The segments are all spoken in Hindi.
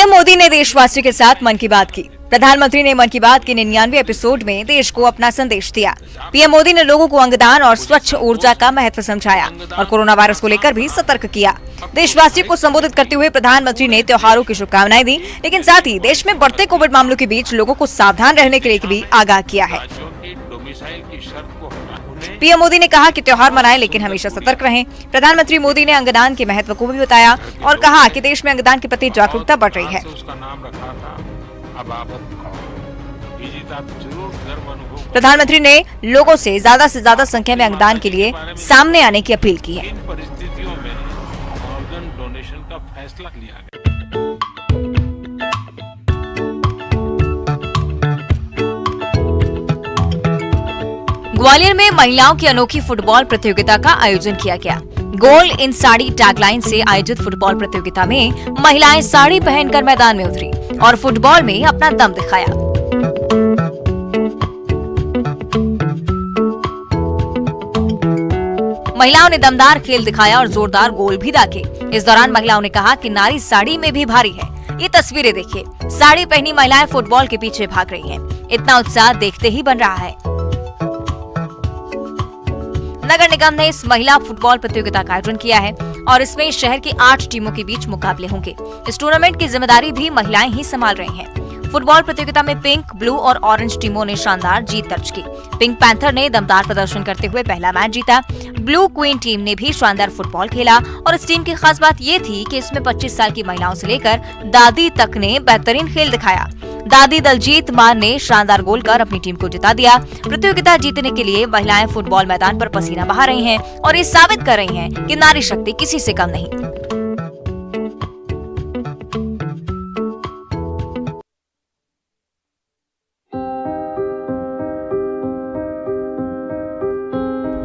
पीएम मोदी ने देशवासियों के साथ मन की बात की। प्रधानमंत्री ने मन की बात के 99वें एपिसोड में देश को अपना संदेश दिया। पीएम मोदी ने लोगों को अंगदान और स्वच्छ ऊर्जा का महत्व समझाया और कोरोना वायरस को लेकर भी सतर्क किया। देशवासियों को संबोधित करते हुए प्रधानमंत्री ने त्योहारों की शुभकामनाएं दी, लेकिन साथ ही देश में बढ़ते कोविड मामलों के बीच लोगों को सावधान रहने के लिए भी आगाह किया है। पीएम मोदी ने कहा कि त्योहार मनाएं लेकिन हमेशा सतर्क रहें। प्रधानमंत्री मोदी ने अंगदान के महत्व को भी बताया और कहा कि देश में अंगदान के प्रति जागरूकता बढ़ रही है। प्रधानमंत्री ने लोगों से ज्यादा संख्या में अंगदान के लिए सामने आने की अपील की है। परिस्थितियों में ऑर्गन डोनेशन का फैसला लिया गया। ग्वालियर में महिलाओं की अनोखी फुटबॉल प्रतियोगिता का आयोजन किया गया। गोल इन साड़ी टैगलाइन से आयोजित फुटबॉल प्रतियोगिता में महिलाएं साड़ी पहनकर मैदान में उतरी और फुटबॉल में अपना दम दिखाया। महिलाओं ने दमदार खेल दिखाया और जोरदार गोल भी दागे। इस दौरान महिलाओं ने कहा कि नारी साड़ी में भी भारी है। ये तस्वीरें देखिए, साड़ी पहनी महिलाएं फुटबॉल के पीछे भाग रही हैं। इतना उत्साह देखते ही बन रहा है। नगर निगम ने इस महिला फुटबॉल प्रतियोगिता का आयोजन किया है और इसमें शहर की 8 टीमों के बीच मुकाबले होंगे। इस टूर्नामेंट की जिम्मेदारी भी महिलाएं ही संभाल रही हैं। फुटबॉल प्रतियोगिता में पिंक, ब्लू और ऑरेंज टीमों ने शानदार जीत दर्ज की। पिंक पैंथर ने दमदार प्रदर्शन करते हुए पहला मैच जीता। ब्लू क्वीन टीम ने भी शानदार फुटबॉल खेला और इस टीम की खास बात ये थी कि इसमें 25 साल की महिलाओं से लेकर दादी तक ने बेहतरीन खेल दिखाया। दादी दलजीत मान ने शानदार गोल कर अपनी टीम को जिता दिया। प्रतियोगिता जीतने के लिए महिलाएं फुटबॉल मैदान पर पसीना बहा रही हैं और ये साबित कर रही हैं कि नारी शक्ति किसी से कम नहीं।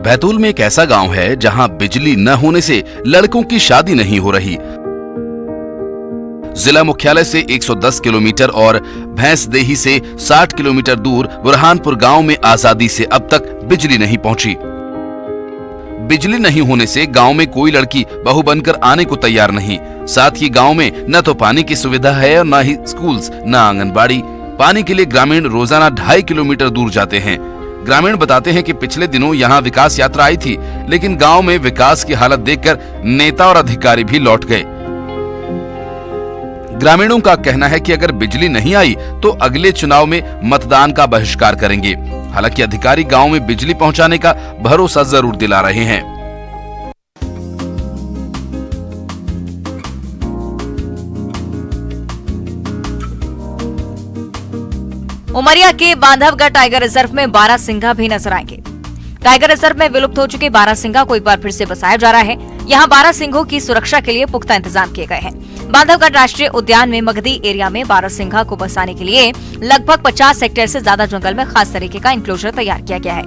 बैतूल में एक ऐसा गांव है जहां बिजली न होने से लड़कों की शादी नहीं हो रही। जिला मुख्यालय से 110 किलोमीटर और भैंसदेही से 60 किलोमीटर दूर बुरहानपुर गांव में आजादी से अब तक बिजली नहीं पहुंची। बिजली नहीं होने से गांव में कोई लड़की बहू बनकर आने को तैयार नहीं। साथ ही गांव में न तो पानी की सुविधा है और न ही स्कूल्स, न आंगनबाड़ी। पानी के लिए ग्रामीण रोजाना 2.5 किलोमीटर दूर जाते हैं। ग्रामीण बताते हैं कि पिछले दिनों यहां विकास यात्रा आई थी, लेकिन गांव में विकास की हालत देखकर नेता और अधिकारी भी लौट गए। ग्रामीणों का कहना है कि अगर बिजली नहीं आई तो अगले चुनाव में मतदान का बहिष्कार करेंगे। हालांकि अधिकारी गांव में बिजली पहुंचाने का भरोसा जरूर दिला रहे हैं। उमरिया के बांधवगढ़ टाइगर रिजर्व में बारहसिंघा भी नजर आएंगे। टाइगर रिजर्व में विलुप्त हो चुके बारहसिंघा को एक बार फिर से बसाया जा रहा है। यहाँ बारहसिंघों की सुरक्षा के लिए पुख्ता इंतजाम किए गए हैं। बांधवगढ़ राष्ट्रीय उद्यान में मगधी एरिया में बारहसिंघा को बसाने के लिए लगभग 50 हेक्टेयर से ज्यादा जंगल में खास तरीके का इंक्लोजर तैयार किया गया है।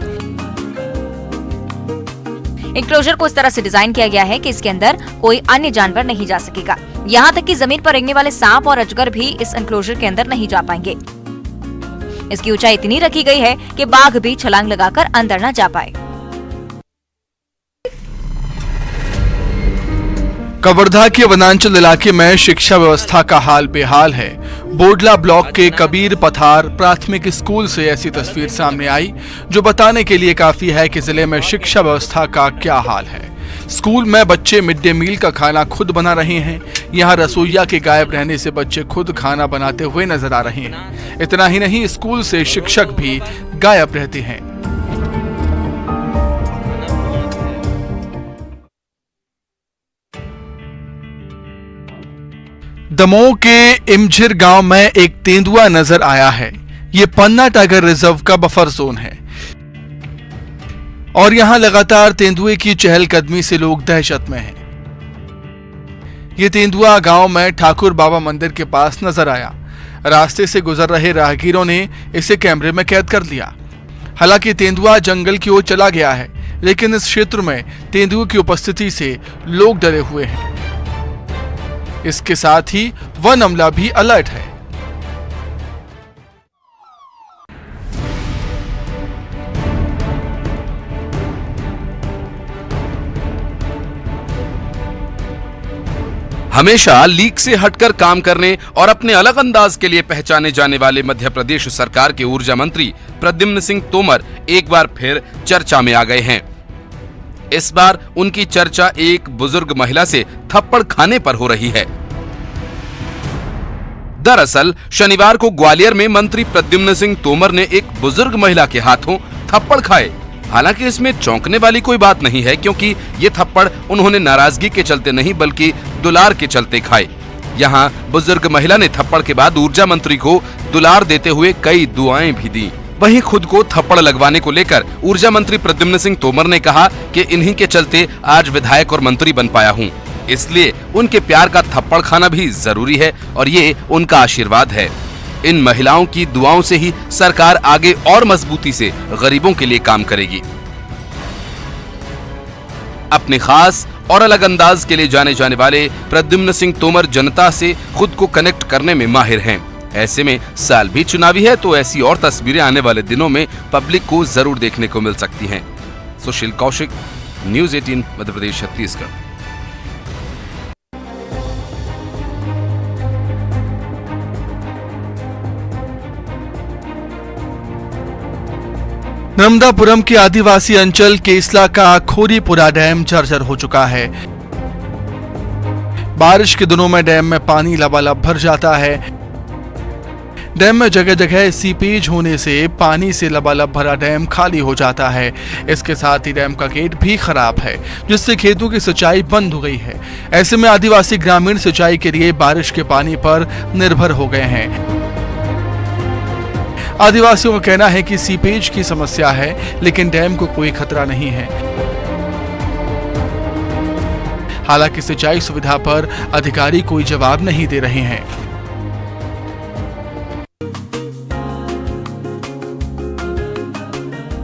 इंक्लोजर को इस तरह से डिजाइन किया गया है कि इसके अंदर कोई अन्य जानवर नहीं जा सकेगा। यहाँ तक कि जमीन पर रेंगने वाले सांप और अजगर भी इस इंक्लोजर के अंदर नहीं जा पाएंगे। इसकी ऊंचाई इतनी रखी गई है कि बाघ भी छलांग लगाकर अंदर न जा पाए। कवर्धा के वनांचल इलाके में शिक्षा व्यवस्था का हाल बेहाल है। बोडला ब्लॉक के कबीर पथार प्राथमिक स्कूल से ऐसी तस्वीर सामने आई जो बताने के लिए काफी है कि जिले में शिक्षा व्यवस्था का क्या हाल है। स्कूल में बच्चे मिड डे मील का खाना खुद बना रहे हैं। यहाँ रसोइया के गायब रहने से बच्चे खुद खाना बनाते हुए नजर आ रहे हैं। इतना ही नहीं, स्कूल से शिक्षक भी गायब रहते हैं। दमोह के इमझिर गांव में एक तेंदुआ नजर आया है। ये पन्ना टाइगर रिजर्व का बफर जोन है और यहां लगातार तेंदुए की चहलकदमी से लोग दहशत में हैं। ये तेंदुआ गांव में ठाकुर बाबा मंदिर के पास नजर आया। रास्ते से गुजर रहे राहगीरों ने इसे कैमरे में कैद कर लिया। हालांकि तेंदुआ जंगल की ओर चला गया है, लेकिन इस क्षेत्र में तेंदुए की उपस्थिति से लोग डरे हुए हैं। इसके साथ ही वन अमला भी अलर्ट है। हमेशा लीक से हटकर काम करने और अपने अलग अंदाज के लिए पहचाने जाने वाले मध्य प्रदेश सरकार के ऊर्जा मंत्री प्रद्युम्न सिंह तोमर एक बार फिर चर्चा में आ गए हैं। इस बार उनकी चर्चा एक बुजुर्ग महिला से थप्पड़ खाने पर हो रही है। दरअसल शनिवार को ग्वालियर में मंत्री प्रद्युम्न सिंह तोमर ने एक बुजुर्ग महिला के हाथों थप्पड़ खाए। हालांकि इसमें चौंकने वाली कोई बात नहीं है, क्योंकि ये थप्पड़ उन्होंने नाराजगी के चलते नहीं बल्कि दुलार के चलते खाए। यहाँ बुजुर्ग महिला ने थप्पड़ के बाद ऊर्जा मंत्री को दुलार देते हुए कई दुआएं भी दी। वहीं खुद को थप्पड़ लगवाने को लेकर ऊर्जा मंत्री प्रद्युम्न सिंह तोमर ने कहा कि इन्हीं के चलते आज विधायक और मंत्री बन पाया हूँ, इसलिए उनके प्यार का थप्पड़ खाना भी जरूरी है और ये उनका आशीर्वाद है। इन महिलाओं की दुआओं से ही सरकार आगे और मजबूती से गरीबों के लिए काम करेगी। अपने खास और अलग अंदाज के लिए जाने जाने वाले प्रद्युम्न सिंह तोमर जनता से खुद को कनेक्ट करने में माहिर हैं। ऐसे में साल भी चुनावी है, तो ऐसी और तस्वीरें आने वाले दिनों में पब्लिक को जरूर देखने को मिल सकती हैं। सुशील कौशिक, न्यूज़ 18 मध्य प्रदेश छत्तीसगढ़। नर्मदापुरम के आदिवासी अंचल केसला का खोरीपुरा डैम जर्जर हो चुका है। बारिश के दिनों में डैम में पानी लबालब भर जाता है। डैम में जगह जगह सीपेज होने से पानी से लबालब भरा डैम खाली हो जाता है। इसके साथ ही डैम का गेट भी खराब है, जिससे खेतों की सिंचाई बंद हो गई है। ऐसे में आदिवासी ग्रामीण सिंचाई के लिए बारिश के पानी पर निर्भर हो गए हैं। आदिवासियों का कहना है कि सीपेज की समस्या है, लेकिन डैम को कोई खतरा नहीं है। हालांकि सिंचाई सुविधा पर अधिकारी कोई जवाब नहीं दे रहे हैं।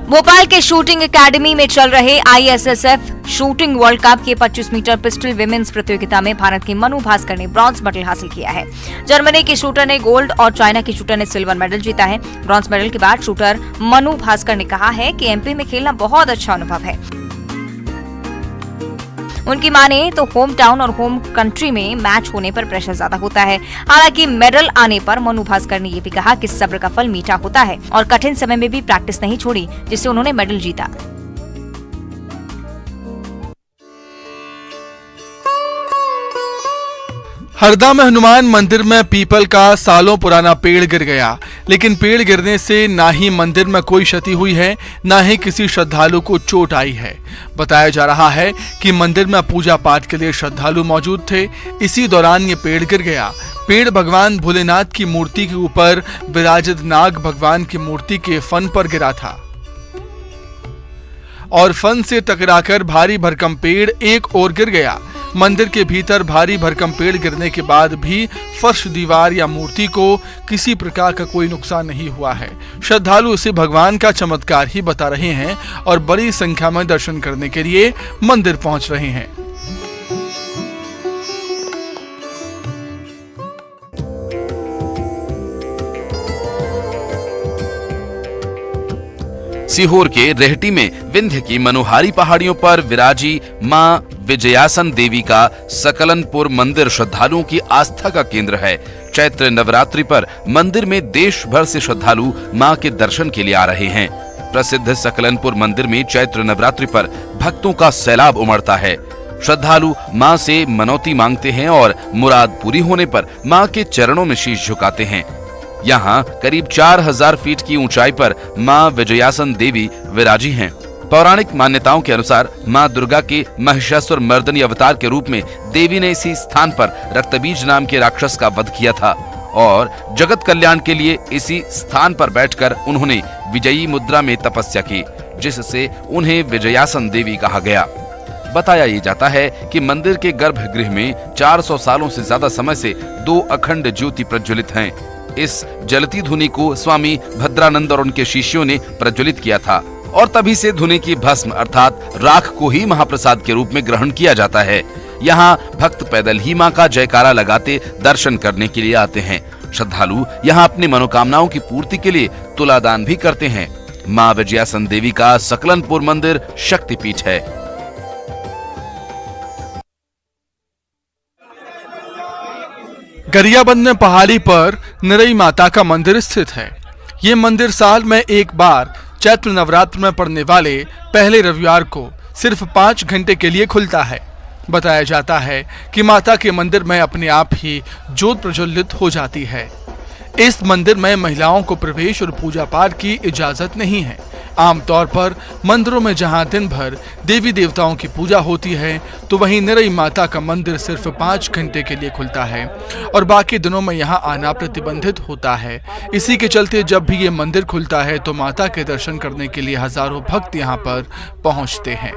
भोपाल के शूटिंग एकेडमी में चल रहे ISSF शूटिंग वर्ल्ड कप के 25 मीटर पिस्टल विमेंस प्रतियोगिता में भारत की मनु भास्कर ने ब्रॉन्ज मेडल हासिल किया है। जर्मनी की शूटर ने गोल्ड और चाइना की शूटर ने सिल्वर मेडल जीता है। ब्रॉन्ज मेडल के बाद शूटर मनु भास्कर ने कहा है कि MP में खेलना बहुत अच्छा अनुभव है। उनकी माने तो होम टाउन और होम कंट्री में मैच होने पर प्रेशर ज्यादा होता है। हालांकि मेडल आने पर मनु भास्कर ने ये भी कहा कि सब्र का फल मीठा होता है और कठिन समय में भी प्रैक्टिस नहीं छोड़ी, जिससे उन्होंने मेडल जीता। हरदा में हनुमान मंदिर में पीपल का सालों पुराना पेड़ गिर गया, लेकिन पेड़ गिरने से ना ही मंदिर में कोई क्षति हुई है, ना ही किसी श्रद्धालु को चोट आई है। बताया जा रहा है कि मंदिर में पूजा पाठ के लिए श्रद्धालु मौजूद थे। इसी दौरान ये पेड़ गिर गया। पेड़ भगवान भोलेनाथ की मूर्ति के ऊपर विराजित नाग भगवान की मूर्ति के फन पर गिरा था और फन से टकराकर भारी भरकम पेड़ एक ओर गिर गया। मंदिर के भीतर भारी भरकम पेड़ गिरने के बाद भी फर्श, दीवार या मूर्ति को किसी प्रकार का कोई नुकसान नहीं हुआ है। श्रद्धालु इसे भगवान का चमत्कार ही बता रहे हैं और बड़ी संख्या में दर्शन करने के लिए मंदिर पहुंच रहे हैं। सीहोर के रेहटी में विंध्य की मनोहारी पहाड़ियों पर विराजी मां विजयासन देवी का सकलनपुर मंदिर श्रद्धालुओं की आस्था का केंद्र है। चैत्र नवरात्रि पर मंदिर में देश भर से श्रद्धालु मां के दर्शन के लिए आ रहे हैं। प्रसिद्ध सकलनपुर मंदिर में चैत्र नवरात्रि पर भक्तों का सैलाब उमड़ता है। श्रद्धालु मां से मनौती मांगते हैं और मुराद पूरी होने पर मां के चरणों में शीश झुकाते हैं। यहाँ करीब 4000 फीट की ऊंचाई पर मां विजयासन देवी विराजी हैं। पौराणिक मान्यताओं के अनुसार मां दुर्गा के महिषासुर मर्दनी अवतार के रूप में देवी ने इसी स्थान पर रक्तबीज नाम के राक्षस का वध किया था और जगत कल्याण के लिए इसी स्थान पर बैठकर उन्होंने विजयी मुद्रा में तपस्या की, जिससे उन्हें विजयासन देवी कहा गया। बताया ये जाता है कि मंदिर के गर्भगृह में 400 सालों से ज्यादा समय से 2 अखंड ज्योति प्रज्वलित हैं। इस जलती धुनी को स्वामी भद्रानंद और उनके शिष्यों ने प्रज्वलित किया था और तभी से धुनी की भस्म अर्थात राख को ही महाप्रसाद के रूप में ग्रहण किया जाता है। यहाँ भक्त पैदल ही मां का जयकारा लगाते दर्शन करने के लिए आते हैं। श्रद्धालु यहाँ अपनी मनोकामनाओं की पूर्ति के लिए तुलादान भी करते हैं। मां विजयासन देवी का सकलनपुर मंदिर शक्तिपीठ है। गरियाबंद में पहाड़ी पर निरई माता का मंदिर स्थित है। ये मंदिर साल में एक बार चैत्र नवरात्र में पड़ने वाले पहले रविवार को सिर्फ 5 घंटे के लिए खुलता है। बताया जाता है कि माता के मंदिर में अपने आप ही ज्योत प्रज्वलित हो जाती है। इस मंदिर में महिलाओं को प्रवेश और पूजा पाठ की इजाजत नहीं है। आमतौर पर मंदिरों में जहां दिन भर देवी देवताओं की पूजा होती है, तो वहीं निरई माता का मंदिर सिर्फ 5 घंटे के लिए खुलता है और बाकी दिनों में यहां आना प्रतिबंधित होता है। इसी के चलते जब भी ये मंदिर खुलता है तो माता के दर्शन करने के लिए हजारों भक्त यहां पर पहुंचते हैं।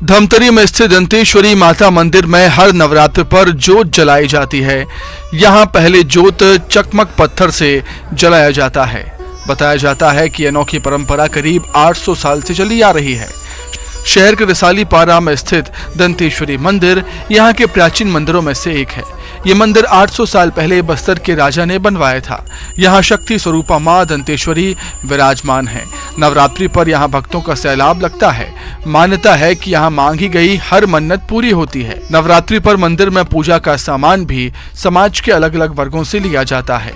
धमतरी में स्थित दंतेश्वरी माता मंदिर में हर नवरात्र पर जोत जलाई जाती है। यहाँ पहले जोत चकमक पत्थर से जलाया जाता है। बताया जाता है कि अनोखी परंपरा करीब 800 साल से चली आ रही है। शहर के रिसाली पारा में स्थित दंतेश्वरी मंदिर यहाँ के प्राचीन मंदिरों में से एक है। ये मंदिर 800 साल पहले बस्तर के राजा ने बनवाया था। यहाँ शक्ति स्वरूपा माँ दंतेश्वरी विराजमान है। नवरात्रि पर यहाँ भक्तों का सैलाब लगता है। मान्यता है कि यहाँ मांगी गई हर मन्नत पूरी होती है। नवरात्रि पर मंदिर में पूजा का सामान भी समाज के अलग अलग वर्गों से लिया जाता है।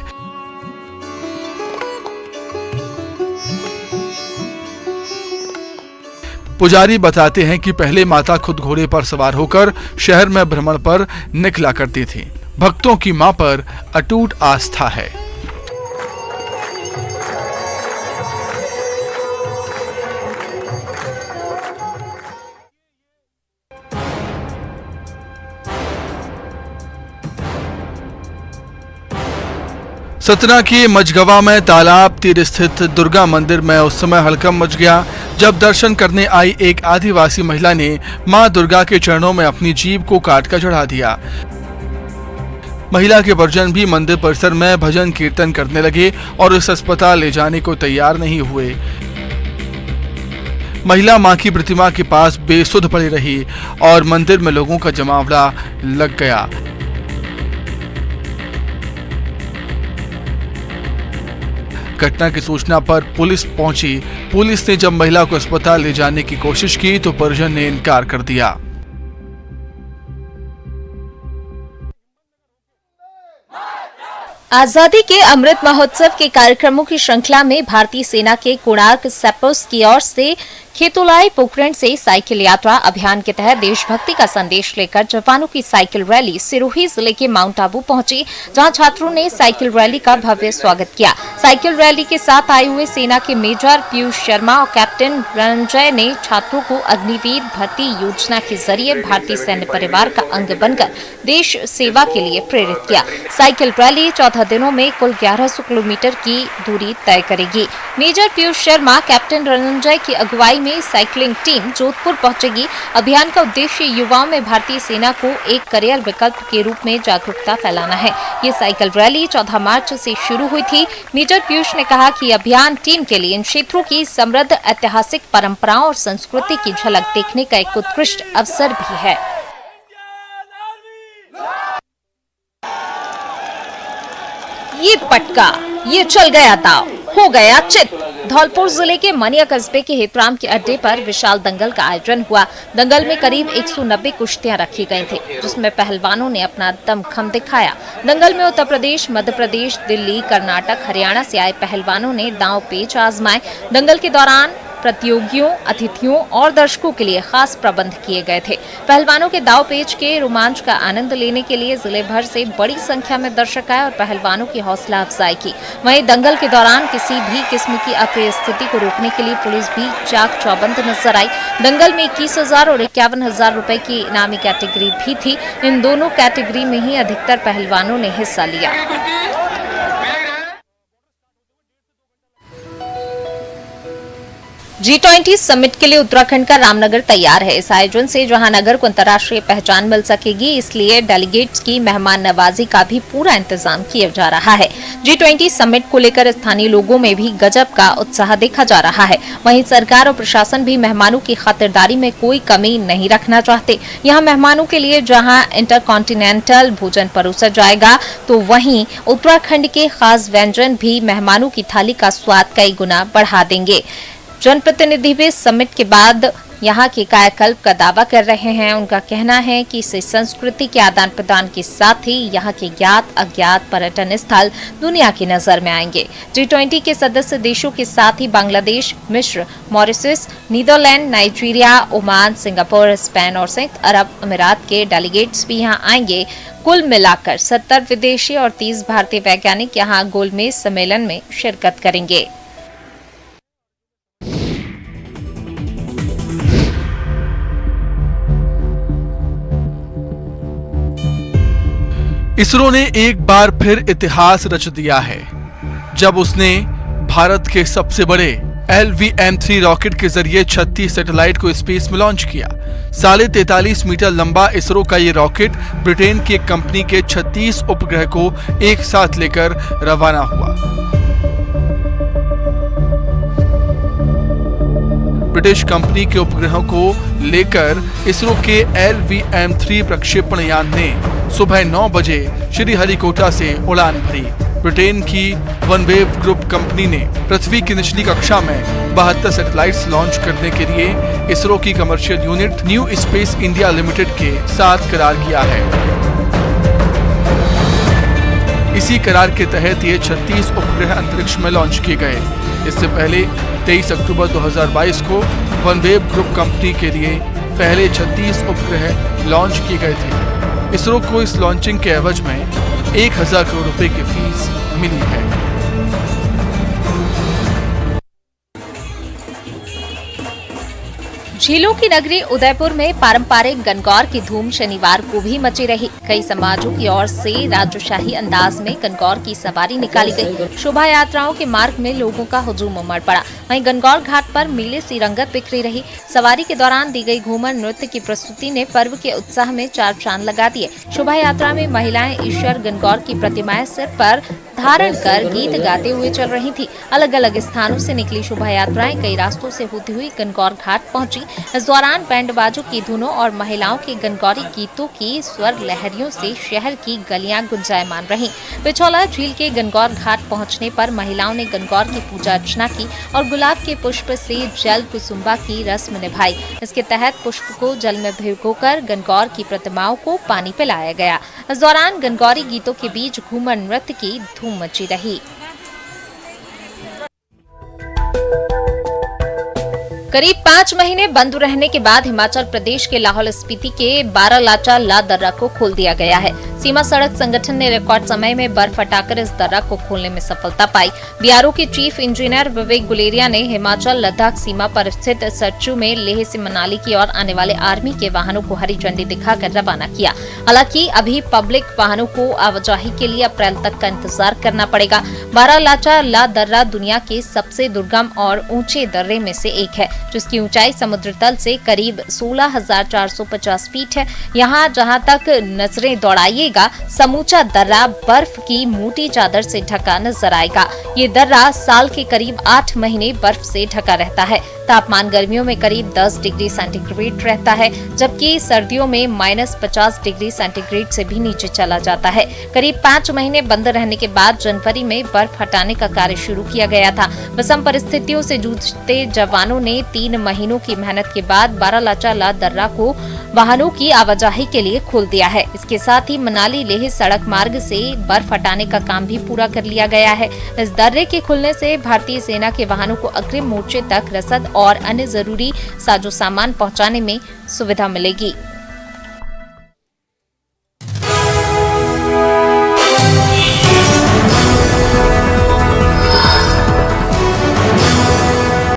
पुजारी बताते हैं कि पहले माता खुद घोड़े पर सवार होकर शहर में भ्रमण पर निकला करती थी। भक्तों की मां पर अटूट आस्था है। सतना के मझगवा में तालाब तीर स्थित दुर्गा मंदिर में उस समय हड़कंप मच गया जब दर्शन करने आई एक आदिवासी महिला ने मां दुर्गा के चरणों में अपनी जीभ को काटकर चढ़ा दिया। महिला के परिजन भी मंदिर परिसर में भजन कीर्तन करने लगे और इस अस्पताल ले जाने को तैयार नहीं हुए। महिला मां की प्रतिमा के पास बेसुध पड़ी रही और मंदिर में लोगों का जमावड़ा लग गया। घटना की सूचना पर पुलिस पहुंची। पुलिस ने जब महिला को अस्पताल ले जाने की कोशिश की तो परिजन ने इनकार कर दिया। आजादी के अमृत महोत्सव के कार्यक्रमों की श्रृंखला में भारतीय सेना के कोणार्क सेपोस की ओर से खेतोलाई पोखरण से साइकिल यात्रा अभियान के तहत देशभक्ति का संदेश लेकर जवानों की साइकिल रैली सिरोही जिले के माउंट आबू पहुंची, जहां छात्रों ने साइकिल रैली का भव्य स्वागत किया। साइकिल रैली के साथ आए हुए सेना के मेजर पीयूष शर्मा और कैप्टन रणंजय ने छात्रों को अग्निवीर भर्ती योजना के जरिए भारतीय सैन्य परिवार का अंग बनकर देश सेवा के लिए प्रेरित किया। साइकिल रैली 14 दिनों में कुल 1100 किलोमीटर की दूरी तय करेगी। मेजर पीयूष शर्मा, कैप्टन रणंजय की अगुवाई में साइकिलिंग टीम जोधपुर पहुंचेगी। अभियान का उद्देश्य युवाओं में भारतीय सेना को एक करियर विकल्प के रूप में जागरूकता फैलाना है। ये साइकिल रैली 14 मार्च से शुरू हुई थी। मेजर पीयूष ने कहा कि अभियान टीम के लिए इन क्षेत्रों की समृद्ध ऐतिहासिक परंपराओं और संस्कृति की झलक देखने का एक उत्कृष्ट अवसर भी है। ये पटका, ये चल गया दाव, हो गया चित। धौलपुर जिले के मनिया कस्बे के हेतराम के अड्डे पर विशाल दंगल का आयोजन हुआ। दंगल में करीब 190 कुश्तियां रखी गई थी, जिसमें पहलवानों ने अपना दमखम दिखाया। दंगल में उत्तर प्रदेश, मध्य प्रदेश, दिल्ली, कर्नाटक, हरियाणा से आए पहलवानों ने दांव पेच आजमाए। दंगल के दौरान प्रतियोगियों, अतिथियों और दर्शकों के लिए खास प्रबंध किए गए थे। पहलवानों के दाव पेच के रोमांच का आनंद लेने के लिए जिले भर से बड़ी संख्या में दर्शक आए और पहलवानों की हौसला अफजाई की। वहीं दंगल के दौरान किसी भी किस्म की अप्रिय स्थिति को रोकने के लिए पुलिस भी चाक चौबंद नजर आई। दंगल में 21,000 और 51,000 रुपए की इनामी कैटेगरी भी थी। इन दोनों कैटेगरी में ही अधिकतर पहलवानों ने हिस्सा लिया। G20 समिट के लिए उत्तराखंड का रामनगर तैयार है। इस आयोजन से जहां नगर को अंतर्राष्ट्रीय पहचान मिल सकेगी, इसलिए डेलीगेट्स की मेहमान नवाजी का भी पूरा इंतजाम किया जा रहा है। G20 समिट को लेकर स्थानीय लोगों में भी गजब का उत्साह देखा जा रहा है। वहीं सरकार और प्रशासन भी मेहमानों की खातिरदारी में कोई कमी नहीं रखना चाहते। यहाँ मेहमानों के लिए जहाँ इंटरकॉन्टिनेंटल भोजन परोसा जाएगा, तो वहीं उत्तराखंड के खास व्यंजन भी मेहमानों की थाली का स्वाद कई गुना बढ़ा देंगे। जनप्रतिनिधि भी समिट के बाद यहाँ के कायाकल्प का दावा कर रहे हैं। उनका कहना है कि इससे संस्कृति के आदान प्रदान के साथ ही यहाँ के ज्ञात अज्ञात पर्यटन स्थल दुनिया की नजर में आएंगे। G20 के सदस्य देशों के साथ ही बांग्लादेश, मिस्र, Mauritius, Netherlands, Nigeria, Oman, Singapore, Spain और संयुक्त अरब अमीरात के डेलीगेट्स भी यहाँ आएंगे। कुल मिलाकर 70 विदेशी और 30 भारतीय वैज्ञानिक यहाँ गोलमेज सम्मेलन में शिरकत करेंगे। इसरो ने एक बार फिर इतिहास रच दिया है जब उसने भारत के सबसे बड़े LVM-3 रॉकेट के जरिए 36 सैटेलाइट को स्पेस में लॉन्च किया। 43.5 मीटर लंबा इसरो का ये रॉकेट ब्रिटेन की एक कंपनी के 36 उपग्रह को एक साथ लेकर रवाना हुआ। ब्रिटिश कंपनी के उपग्रहों को लेकर इसरो के LVM-3 प्रक्षेपण यान ने सुबह 9 बजे श्रीहरिकोटा से उड़ान भरी। ब्रिटेन की वनवेव ग्रुप कंपनी ने पृथ्वी की निचली कक्षा में 72 सैटेलाइट्स लॉन्च करने के लिए इसरो की commercial unit new space India limited के साथ करार किया है। इसी करार के तहत ये 36 उपग्रह अंतरिक्ष में लॉन्च किए गए। इससे पहले 23 अक्टूबर 2022 को वनवेव ग्रुप कंपनी के लिए पहले 36 उपग्रह लॉन्च किए गए थे। इसरो को इस लॉन्चिंग के एवज में 1000 करोड़ रुपए की फीस मिली है। झीलों की नगरी उदयपुर में पारंपरिक गणगौर की धूम शनिवार को भी मची रही। कई समाजों की ओर से राजशाही अंदाज में गणगौर की सवारी निकाली गई। शोभा यात्राओं के मार्ग में लोगों का हुजूम उमड़ पड़ा। वहीं गणगौर घाट पर मेले सी रंगत बिखरी रही। सवारी के दौरान दी गई घूमर नृत्य की प्रस्तुति ने पर्व के उत्साह में चार चांद लगा दिए। शोभा यात्रा में महिलाएं ईश्वर गणगौर की प्रतिमाएं सिर पर धारण कर गीत गाते हुए चल रही थी। अलग अलग स्थानों से निकली शोभा यात्राएं कई रास्तों से होती हुई गणगौर घाट पहुंची। इस दौरान बैंड बाजों की धुनों और महिलाओं के गणगौरी गीतों की स्वर लहरियों से शहर की गलियां गुंजायमान रहीं। पिछौला झील के गणगौर घाट पहुंचने पर महिलाओं ने गणगौर की पूजा अर्चना की और गुलाब के पुष्प से जल कुसुम्बा की रस्म निभाई। इसके तहत पुष्प को जल में भिगोकर गणगौर की प्रतिमाओं को पानी पिलाया गया। इस दौरान गणगौरी गीतों के बीच घूमर नृत्य की धूम मची रही। करीब 5 महीने बंद रहने के बाद हिमाचल प्रदेश के लाहौल स्पीति के बारालाचा ला दर्रा को खोल दिया गया है। सीमा सड़क संगठन ने रिकॉर्ड समय में बर्फ हटाकर इस दर्रा को खोलने में सफलता पाई। बीआरओ के चीफ इंजीनियर विवेक गुलेरिया ने हिमाचल लद्दाख सीमा पर स्थित सरचू में लेह से मनाली की ओर आने वाले आर्मी के वाहनों को हरी झंडी दिखाकर रवाना किया। हालांकि अभी पब्लिक वाहनों को आवाजाही के लिए अप्रैल तक का इंतजार करना पड़ेगा। बारालाचा ला दर्रा दुनिया के सबसे दुर्गम और ऊंचे दर्रे में से एक है, जिसकी ऊंचाई समुद्र तल से करीब 16,450 फीट है। यहाँ जहाँ तक नजरें दौड़ाइएगा समूचा दर्रा बर्फ की मोटी चादर से ढका नजर आएगा। ये दर्रा साल के करीब 8 महीने बर्फ से ढका रहता है। तापमान गर्मियों में करीब 10 डिग्री सेंटीग्रेड रहता है, जबकि सर्दियों में -50 डिग्री सेंटीग्रेड से भी नीचे चला जाता है। करीब 5 महीने बंद रहने के बाद जनवरी में बर्फ हटाने का कार्य शुरू किया गया था। विषम परिस्थितियों से जूझते जवानों ने 3 महीनों की मेहनत के बाद बारालाचा ला दर्रा को वाहनों की आवाजाही के लिए खोल दिया है। इसके साथ ही मनाली लेह सड़क मार्ग से बर्फ हटाने का काम भी पूरा कर लिया गया है। इस दर्रे के खुलने से भारतीय सेना के वाहनों को अग्रिम मोर्चे तक रसद और अन्य जरूरी साजो सामान पहुंचाने में सुविधा मिलेगी।